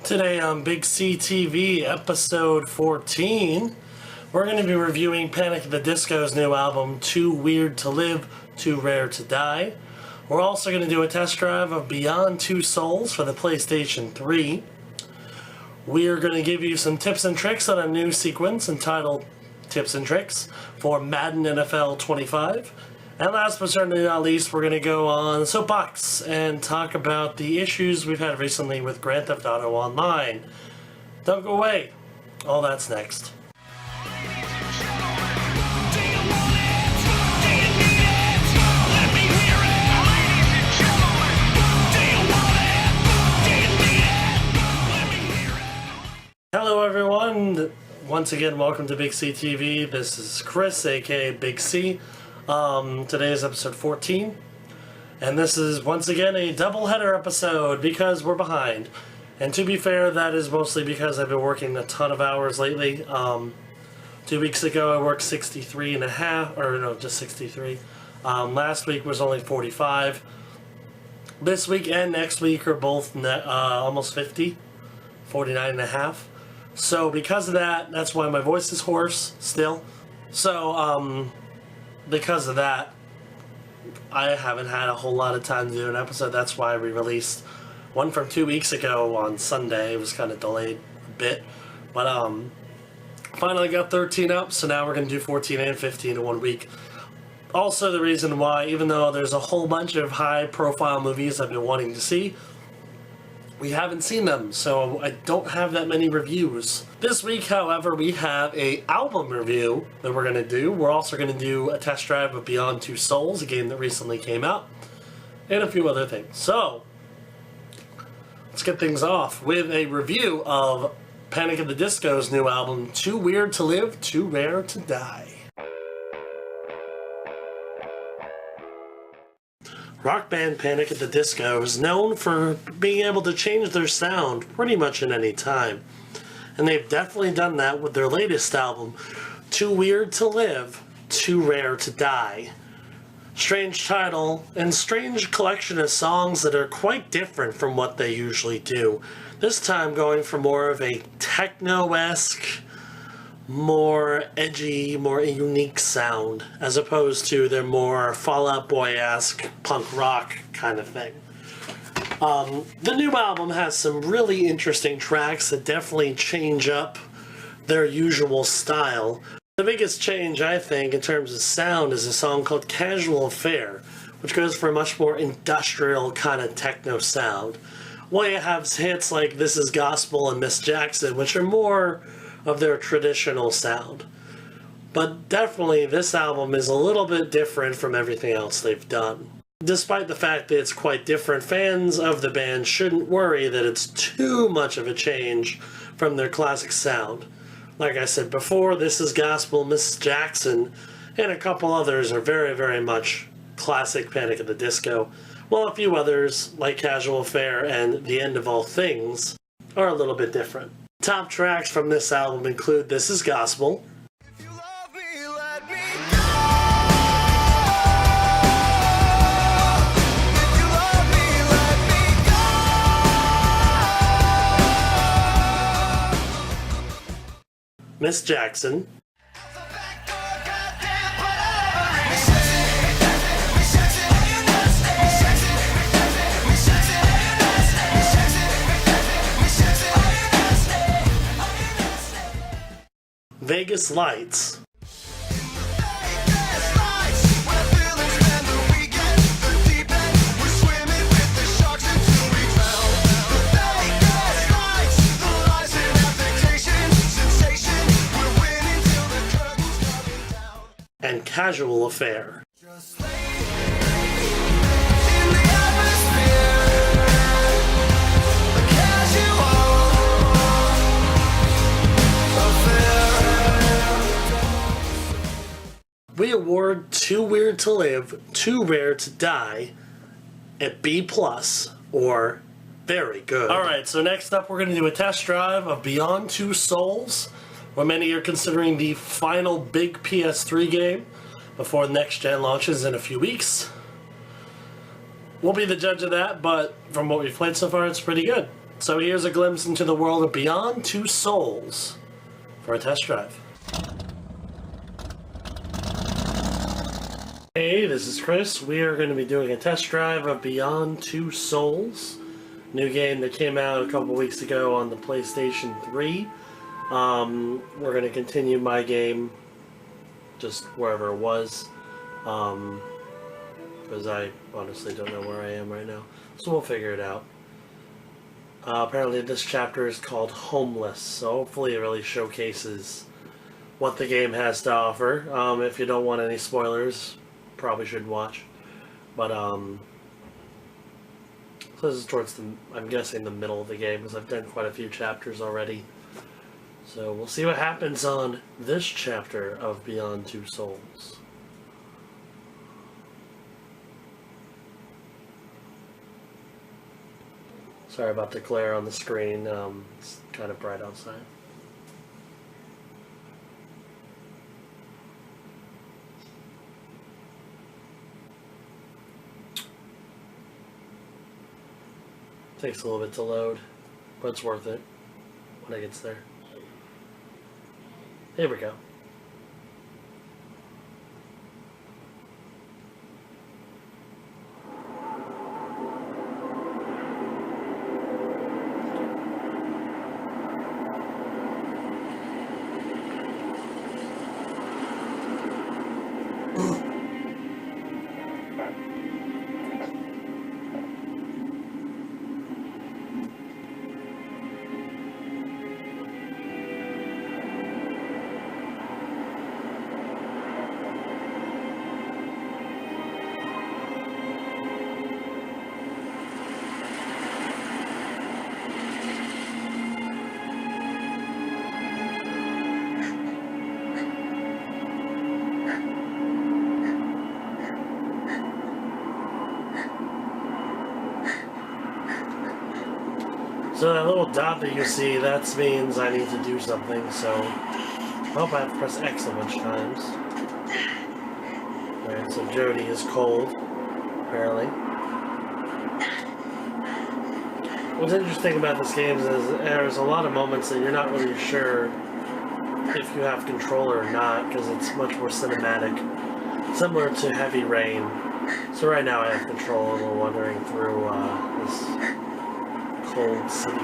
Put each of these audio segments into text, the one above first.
Today on BigCTV episode 14, we're going to be reviewing Panic! At the Disco's new album, Too Weird to Live, Too Rare to Die. We're also going to do a test drive of Beyond Two Souls for the PlayStation 3. We're going to give you some tips and tricks on a new sequence entitled Tips and Tricks for Madden NFL 25. And last but certainly not least, we're going to go on Soapbox and talk about the issues we've had recently with Grand Theft Auto Online. Don't go away. All that's next. Hello everyone. Once again, welcome to BigCTV. This is Chris, aka Big C. Today is episode 14, and this is once again a double-header episode because we're behind. And to be fair, that is mostly because I've been working a ton of hours lately. 2 weeks ago I worked 63 and a half, or no, just 63. Last week was only 45. This week and next week are both almost 50, 49 and a half. So because of that, that's why my voice is hoarse still. So, because of that, I haven't had a whole lot of time to do an episode. That's why we released one from 2 weeks ago on Sunday. It was kind of delayed a bit, but finally got 13 up, so now we're going to do 14 and 15 in 1 week. Also, the reason why, even though there's a whole bunch of high-profile movies I've been wanting to see, we haven't seen them, so I don't have that many reviews. This week, however, we have an album review that we're going to do. We're also going to do a test drive of Beyond Two Souls, a game that recently came out, and a few other things. So, let's get things off with a review of Panic! At the Disco's new album, Too Weird to Live, Too Rare to Die. Rock band Panic! At the Disco is known for being able to change their sound pretty much at any time. And they've definitely done that with their latest album, Too Weird to Live, Too Rare to Die. Strange title, and strange collection of songs that are quite different from what they usually do. This time going for more of a techno-esque, more edgy, more unique sound, as opposed to their more Fall Out Boy-esque punk rock kind of thing. The new album has some really interesting tracks that definitely change up their usual style. The biggest change, I think, in terms of sound is a song called Casual Affair, which goes for a much more industrial kind of techno sound. While you have hits like This Is Gospel and Miss Jackson, which are more of their traditional sound. But definitely this album is a little bit different from everything else they've done. Despite the fact that it's quite different, fans of the band shouldn't worry that it's too much of a change from their classic sound. Like I said before, This Is Gospel, Miss Jackson, and a couple others are very, very much classic Panic! At the Disco, while a few others, like Casual Affair and The End of All Things, are a little bit different. Top tracks from this album include This Is Gospel, If You Love Me, Let Me Go. If you love me, let me go. Miss Jackson, Vegas Lights, and Casual Affair. We award Too Weird to Live, Too Rare to Die at B+, or very good. Alright, so next up we're going to do a test drive of Beyond Two Souls, what many are considering the final big PS3 game before the next gen launches in a few weeks. We'll be the judge of that, but from what we've played so far, it's pretty good. So here's a glimpse into the world of Beyond Two Souls for a test drive. Hey, this is Chris. We are going to be doing a test drive of Beyond Two Souls, new game that came out a couple weeks ago on the PlayStation 3. We're going to continue my game just wherever it was, because I honestly don't know where I am right now, so we'll figure it out. Apparently this chapter is called Homeless, so hopefully it really showcases what the game has to offer. If you don't want any spoilers, probably should watch. But so this is towards the, I'm guessing, the middle of the game, because I've done quite a few chapters already. So we'll see what happens on this chapter of Beyond Two Souls. Sorry about the glare on the screen, it's kind of bright outside. Takes a little bit to load, but it's worth it when it gets there. Here we go. So that little dot that you see, that means I need to do something, so I hope I have to press X a bunch of times. Alright, so Jody is cold, apparently. What's interesting about this game is there's a lot of moments that you're not really sure if you have control or not, because it's much more cinematic, similar to Heavy Rain. So right now I have control and we're wandering through this cold city.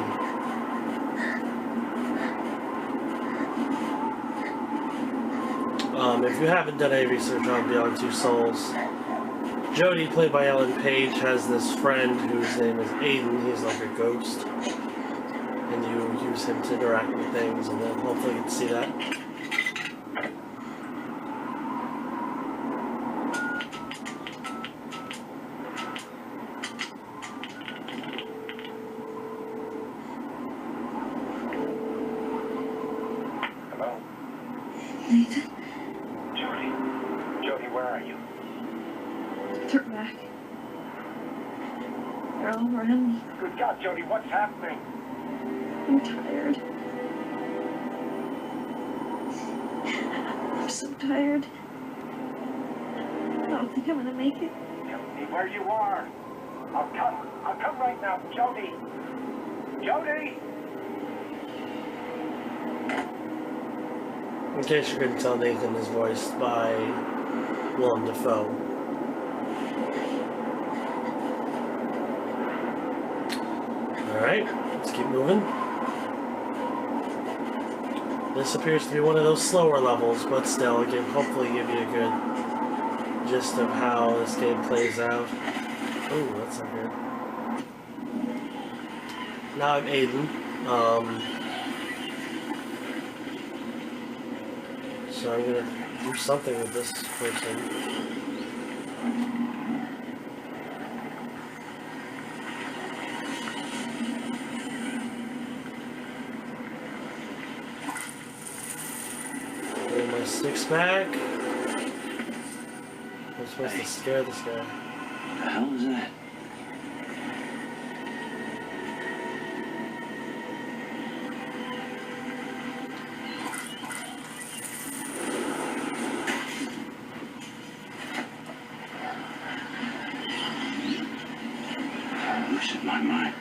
If you haven't done any research on Beyond Two Souls, Jody, played by Ellen Page, has this friend whose name is Aiden. He's like a ghost, and you use him to interact with things, and then hopefully you can see that. Nathan? Jody, where are you? They're back. They're all around me. Good God, Jody, what's happening? I'm tired. I'm so tired. I don't think I'm gonna make it. Tell me where you are. I'll come right now. Jody! Jody! In case you couldn't tell, Nathan is voiced by Willem Dafoe. Alright, let's keep moving. This appears to be one of those slower levels, but still, it can hopefully give you a good gist of how this game plays out. Ooh, that's not good. Now I'm Aiden. So I'm gonna do something with this person. Get my six pack. I'm supposed to scare this guy. What the hell is that? My mind.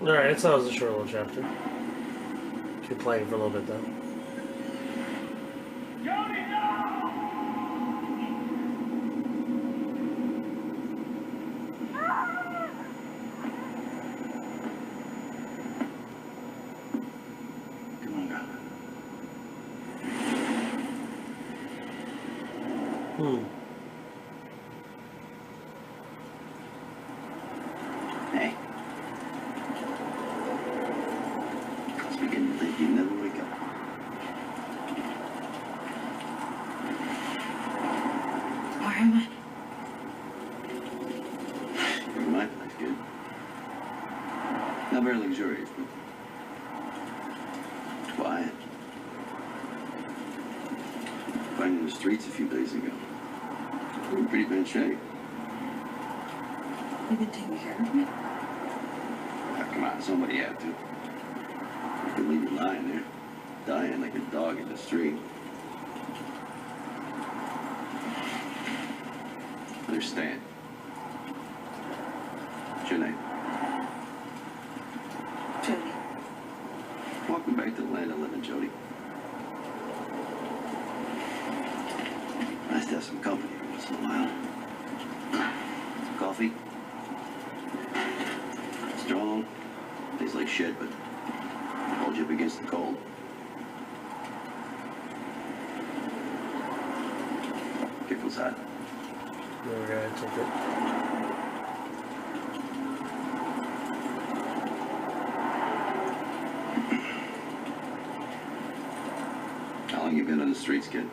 Alright, so that was a short little chapter. Keep playing for a little bit though. Jody, no! Come on, girl. Hey. It's beginning to think you never wake up. Where am I? My place, good. Not very luxurious, but quiet. Finding the streets a few days ago. We're in pretty bad shape. You've been taking care of me? Oh, come on, somebody had to. You could leave you lying there, dying like a dog in the street. Understand. What's your name? Jody. Welcome back to the land of living, Jody. Nice to have some company once in a while. Some coffee? Strong. Tastes like shit, but hold you up against the cold. Feels hot. We're gonna take it. How long you been on the streets, kid?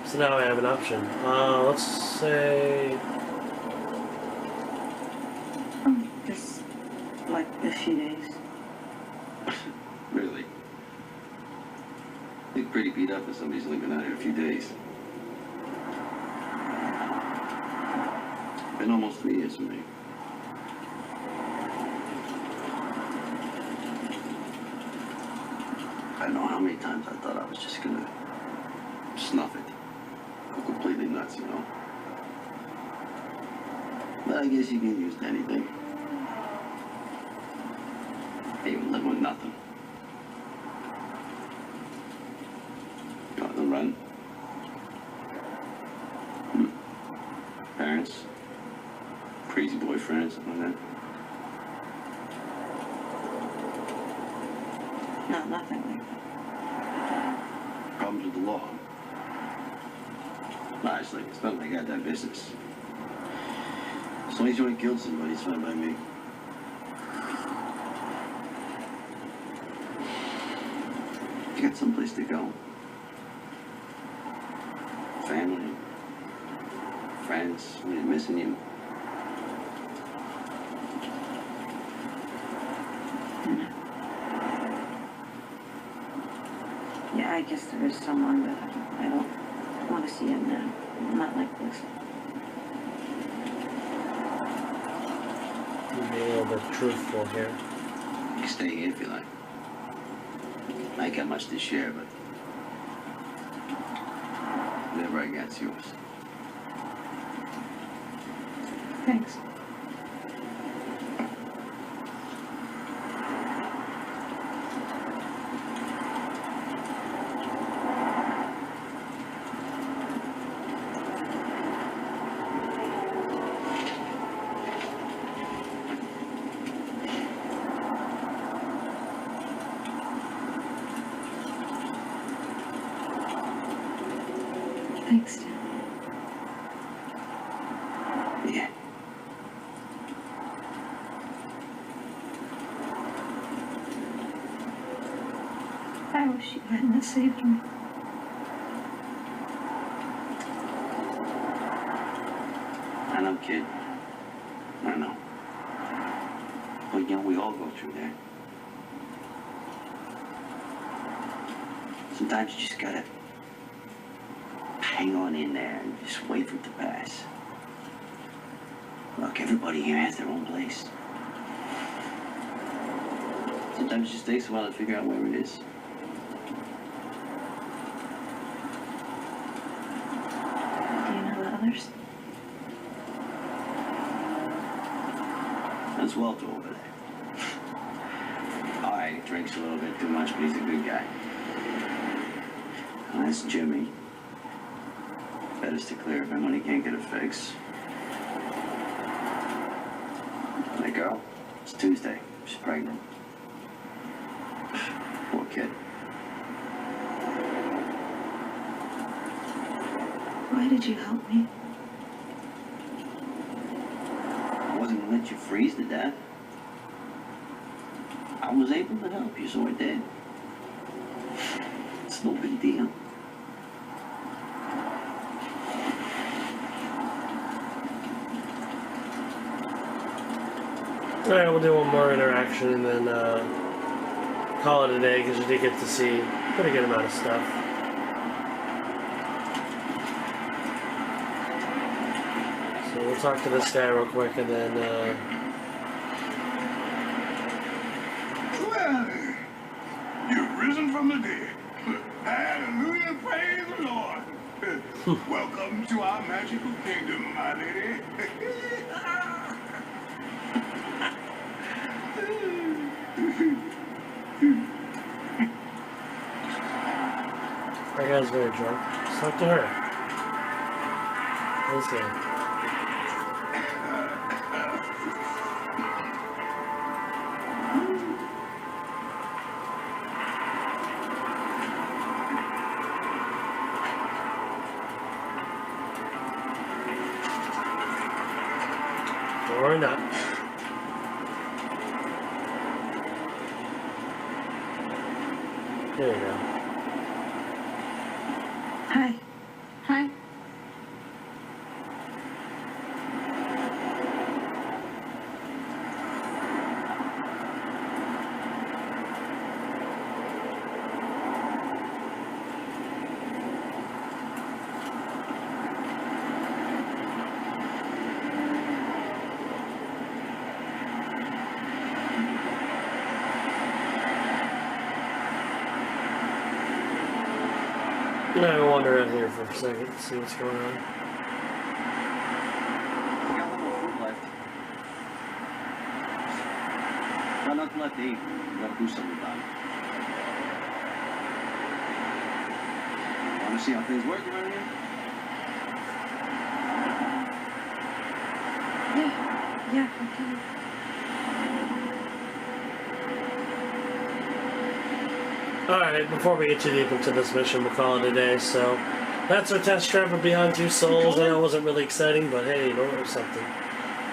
So now I have an option. Let's say Just like a few days. Really? You're pretty beat up if somebody's only been out here a few days. Been almost 3 years for me. I don't know how many times I thought I was just gonna snuff it. Go completely nuts, you know? But I guess you can use anything. Even live with nothing. On the run. Parents. Crazy boyfriend, something like that. No, nothing like that. Problems with the law. Honestly, it's none of my goddamn business. As long as you ain't killed somebody, it's fine by me. You got someplace to go. Family. Friends, somebody's missing you. Yeah, I guess there is someone, but I don't want to see him now. Not like this. be a little bit truthful here. You can stay here if you like. I ain't got much to share, but whatever I got's yours. Thanks. Thanks, Tim. Yeah. I wish you hadn't saved me. I know, kid. I know. But, you know, we all go through that. Sometimes you just gotta hang on in there and just wait for it to pass. Look, everybody here has their own place. Sometimes it just takes a while to figure out where it is. Do you know the others? Thomas Welter over there. Alright, he drinks a little bit too much, but he's a good guy. And that's Jimmy. Better to clear of him when he can't get a fix. And the girl, it's Tuesday. She's pregnant. Poor kid. Why did you help me? I wasn't gonna let you freeze to death. I was able to help you, so I did. It's no big deal. Alright, we'll do one more interaction and then call it a day because you did get to see a pretty good amount of stuff. So we'll talk to this guy real quick and then Well, you've risen from the dead. Hallelujah, praise the Lord. Welcome to our magical kingdom, my lady. that guy's very drunk. Let's talk to her. This guy. Or not. There you go. Hi. Hi. I'll wander out here for a second, see what's going on. We got a little food left. Got nothing left to eat. We gotta do something about it. Wanna see how things work around here? Yeah, okay. Alright, before we get too deep into this mission, we'll call it a day. So, that's our test drive of Beyond Two Souls. I know it wasn't really exciting, but hey, you know, it was something.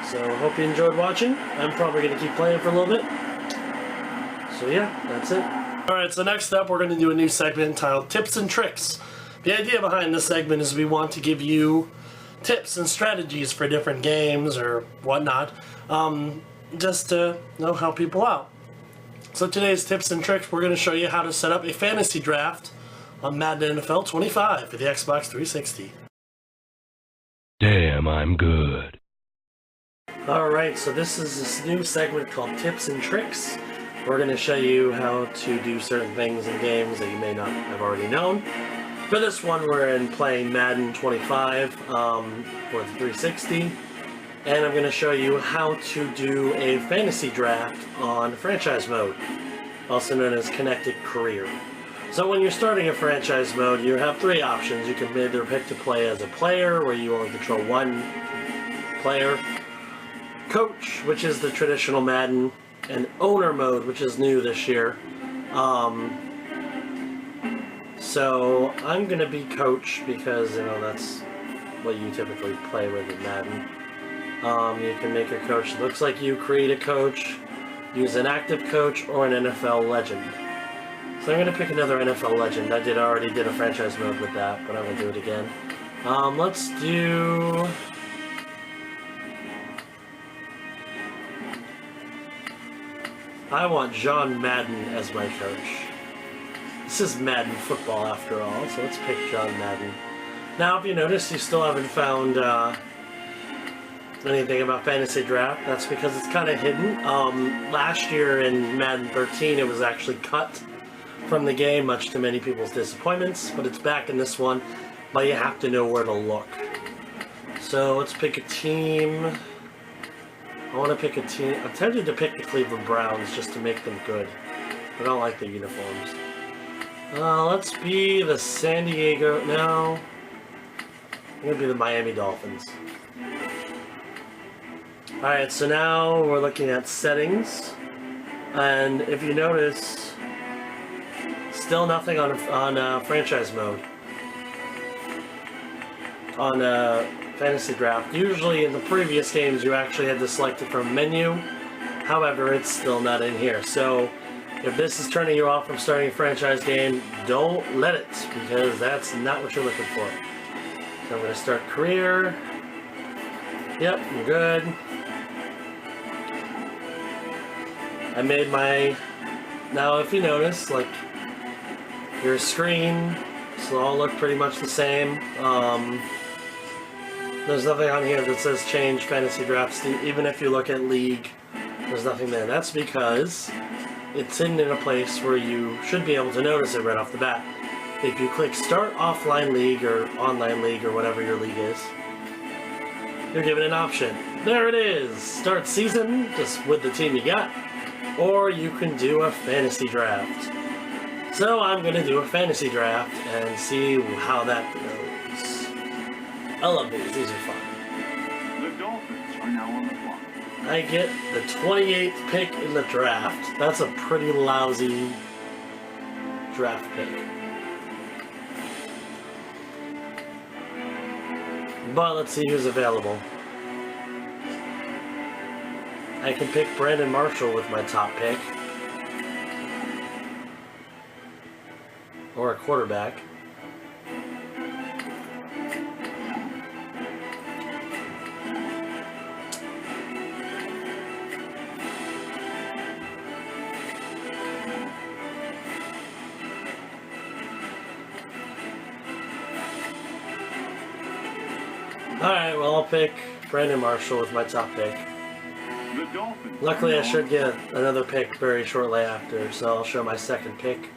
So, hope you enjoyed watching. I'm probably going to keep playing for a little bit. So yeah, that's it. Alright, so next up we're going to do a new segment entitled Tips and Tricks. The idea behind this segment is we want to give you tips and strategies for different games or whatnot, just to help people out. So today's tips and tricks, we're going to show you how to set up a fantasy draft on Madden NFL 25 for the Xbox 360. Damn, I'm good. Alright, so this is this new segment called Tips and Tricks. We're going to show you how to do certain things in games that you may not have already known. For this one, we're playing Madden 25 for the 360. And I'm going to show you how to do a fantasy draft on franchise mode, also known as Connected Career. So when you're starting a franchise mode, you have three options. You can either pick to play as a player, where you only control one player, coach, which is the traditional Madden, and owner mode, which is new this year. So I'm going to be coach because, that's what you typically play with in Madden. You can make a coach that looks like you, create a coach, use an active coach, or an NFL legend. So I'm going to pick another NFL legend. I already did a franchise mode with that, but I'm going to do it again. Let's do... I want John Madden as my coach. This is Madden football after all, so let's pick John Madden. Now, if you notice, you still haven't found anything about Fantasy Draft. That's because it's kind of hidden. Last year in Madden 13, it was actually cut from the game, much to many people's disappointments, but it's back in this one, but you have to know where to look. So let's pick a team. I want to pick a team. I'm tempted to pick the Cleveland Browns just to make them good. I don't like the uniforms. Let's be the San Diego. No. I'm going to be the Miami Dolphins. Alright, so now we're looking at settings. And if you notice, still nothing on franchise mode. On fantasy draft. Usually in the previous games you actually had to select it from menu. However, it's still not in here. So if this is turning you off from starting a franchise game, don't let it, because that's not what you're looking for. So I'm going to start career. Yep, I'm good. I made my... Now if you notice, like, your screen, this will all look pretty much the same. There's nothing on here that says change fantasy drafts. Even if you look at league, there's nothing there. That's because it's hidden in a place where you should be able to notice it right off the bat. If you click start offline league or online league or whatever your league is, you're given an option. There it is! Start season, just with the team you got. Or you can do a fantasy draft. So I'm going to do a fantasy draft and see how that goes. I love these. These are fun. The Dolphins are now on the clock. I get the 28th pick in the draft. That's a pretty lousy draft pick. But let's see who's available. I can pick Brandon Marshall with my top pick. Or a quarterback. Alright, well I'll pick Brandon Marshall with my top pick. Luckily I should get another pick very shortly after, so I'll show my second pick.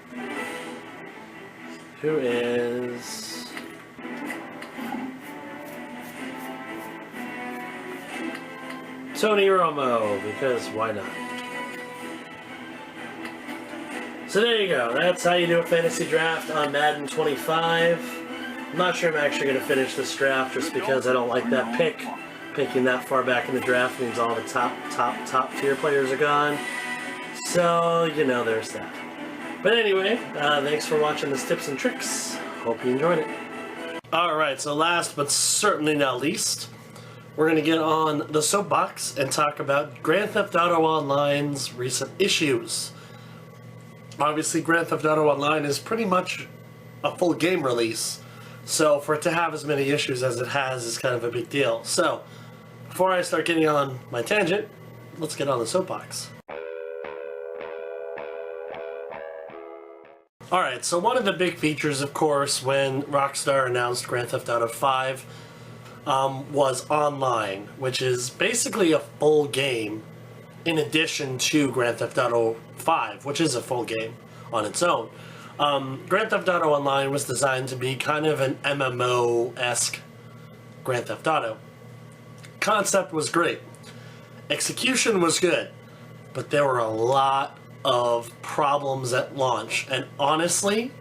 Who is... Tony Romo, because why not? So there you go, that's how you do a fantasy draft on Madden 25. I'm not sure I'm actually going to finish this draft just because I don't like that pick. Picking that far back in the draft means all the top tier players are gone. So, you know, there's that. But anyway, thanks for watching this tips and tricks. Hope you enjoyed it. Alright, so last but certainly not least, we're going to get on the Soapbox and talk about Grand Theft Auto Online's recent issues. Obviously, Grand Theft Auto Online is pretty much a full game release. So for it to have as many issues as it has is kind of a big deal. So, before I start getting on my tangent, let's get on the Soapbox. Alright, so one of the big features, of course, when Rockstar announced Grand Theft Auto 5 was online, which is basically a full game in addition to Grand Theft Auto 5, which is a full game on its own. Grand Theft Auto Online was designed to be kind of an MMO-esque Grand Theft Auto. Concept was great. Execution was good. But there were a lot of problems at launch. And honestly,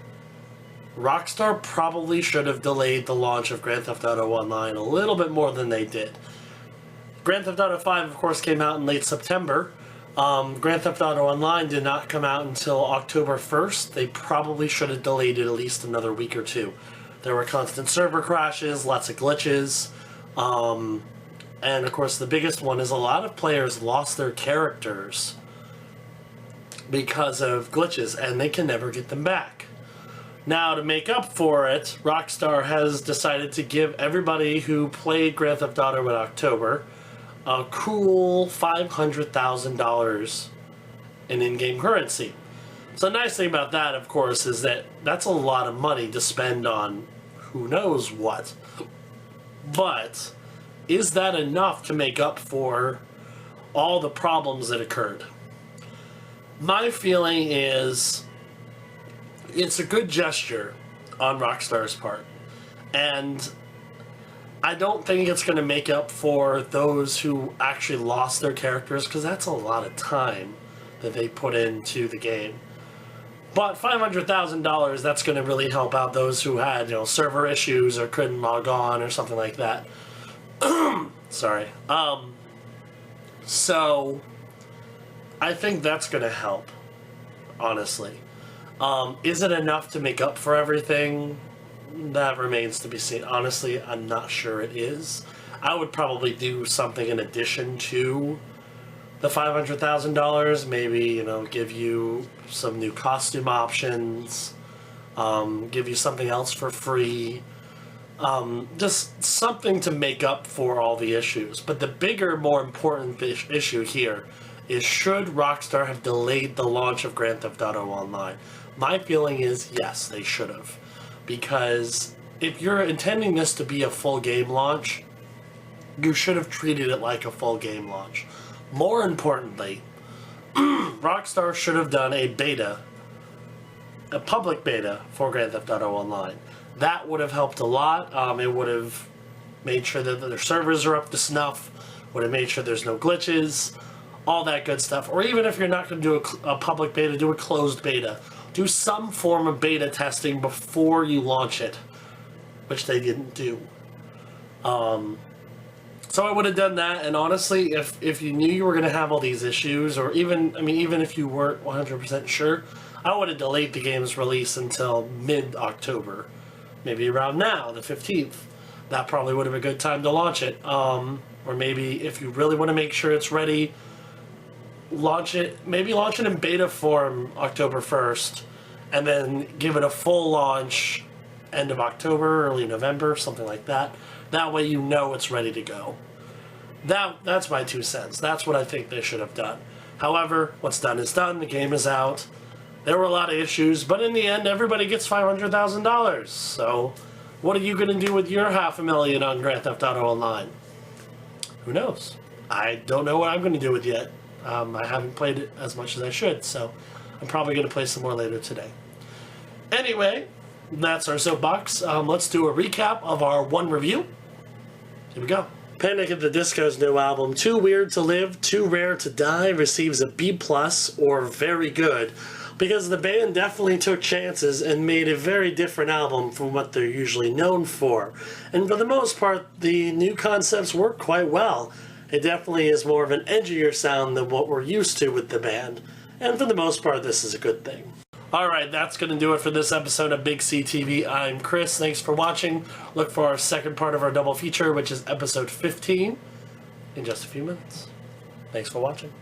Rockstar probably should have delayed the launch of Grand Theft Auto Online a little bit more than they did. Grand Theft Auto 5, of course, came out in late September. Grand Theft Auto Online did not come out until October 1st. They probably should have delayed it at least another week or two. There were constant server crashes, lots of glitches, and of course the biggest one is a lot of players lost their characters because of glitches, and they can never get them back. Now, to make up for it, Rockstar has decided to give everybody who played Grand Theft Auto in October a cool $500,000 in in-game currency. So the nice thing about that, of course, is that that's a lot of money to spend on who knows what. But is that enough to make up for all the problems that occurred? My feeling is it's a good gesture on Rockstar's part. And I don't think it's going to make up for those who actually lost their characters, because that's a lot of time that they put into the game. But $500,000, that's going to really help out those who had, server issues or couldn't log on or something like that. Sorry. So I think that's going to help, honestly. Is it enough to make up for everything? That remains to be seen. Honestly, I'm not sure it is. I would probably do something in addition to the $500,000. Maybe, give you some new costume options, give you something else for free. Just something to make up for all the issues. But the bigger, more important issue here is, should Rockstar have delayed the launch of Grand Theft Auto Online? My feeling is yes, they should have. Because if you're intending this to be a full game launch, you should have treated it like a full game launch. More importantly, Rockstar should have done a public beta for Grand Theft Auto Online. That would have helped a lot. It would have made sure that their servers are up to snuff, would have made sure there's no glitches, all that good stuff. Or even if you're not going to do a public beta, do a closed beta. Do some form of beta testing before you launch it, which they didn't do. So I would have done that, and honestly, if you knew you were going to have all these issues, or even if you weren't 100% sure, I would have delayed the game's release until mid-October. Maybe around now, the 15th. That probably would have been a good time to launch it. Or maybe if you really want to make sure it's ready, launch it in beta form October 1st, and then give it a full launch end of October, early November, something like that. That way you know it's ready to go. That's my 2 cents. That's what I think they should have done. However, what's done is done. The game is out. There were a lot of issues, but in the end, everybody gets $500,000. So what are you going to do with your $500,000 on Grand Theft Auto Online? Who knows? I don't know what I'm going to do with it yet. I haven't played it as much as I should, so I'm probably going to play some more later today. Anyway, that's our soapbox. Let's do a recap of our one review. Here we go. Panic at the Disco's new album, Too Weird to Live, Too Rare to Die, receives a B+, or very good, because the band definitely took chances and made a very different album from what they're usually known for. And for the most part, the new concepts work quite well. It definitely is more of an edgier sound than what we're used to with the band. And for the most part, this is a good thing. Alright, that's going to do it for this episode of BigCTV. I'm Chris. Thanks for watching. Look for our second part of our double feature, which is episode 15, in just a few minutes. Thanks for watching.